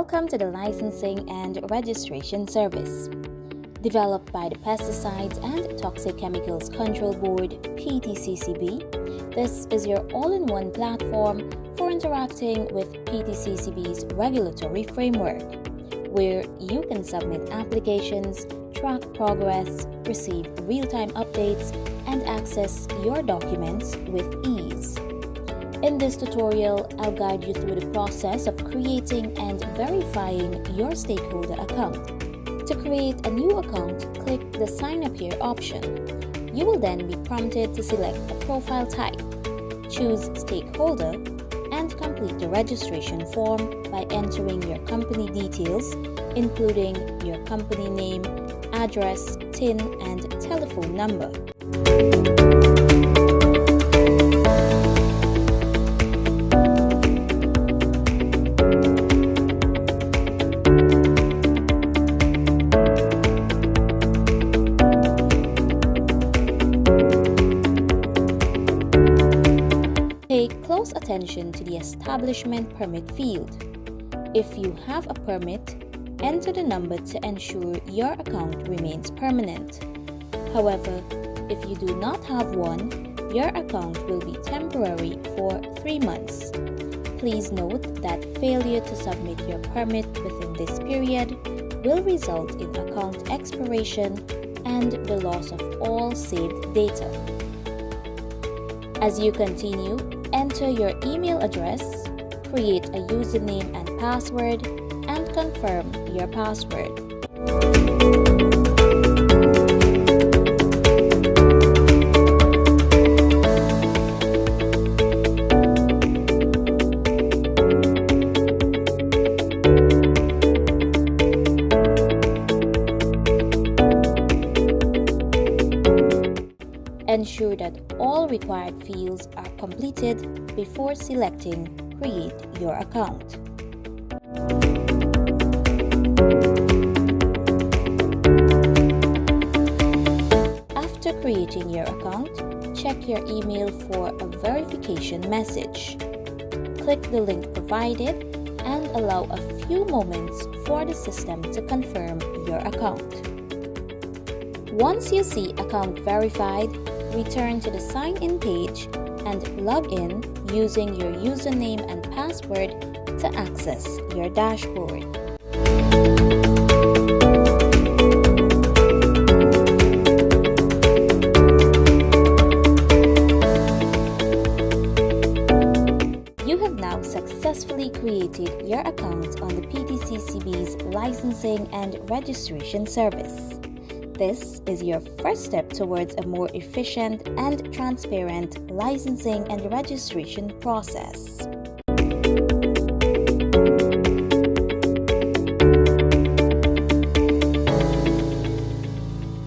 Welcome to the Licensing and Registration Service. Developed by the Pesticides and Toxic Chemicals Control Board (Ptccb), this is your all-in-one platform for interacting with Ptccb's regulatory framework, where you can submit applications, track progress, receive real-time updates, and access your documents with ease. In this tutorial, I'll guide you through the process of creating and verifying your Stakeholder account. To create a new account, click the Sign Up Here option. You will then be prompted to select a profile type, choose Stakeholder, and complete the registration form by entering your company details, including your company name, address, TIN, and telephone number. Pay close attention to the Establishment Permit field. If you have a permit, enter the number to ensure your account remains permanent. However, if you do not have one, your account will be temporary for 3 months. Please note that failure to submit your permit within this period will result in account expiration and the loss of all saved data. As you continue, enter your email address, create a username and password, and confirm your password. Ensure that all required fields are completed before selecting Create Your Account. After creating your account, check your email for a verification message. Click the link provided and allow a few moments for the system to confirm your account. Once you see account verified, return to the sign-in page and log in using your username and password to access your dashboard. You have now successfully created your account on the Ptccb's Licensing and Registration Service. This is your first step towards a more efficient and transparent licensing and registration process.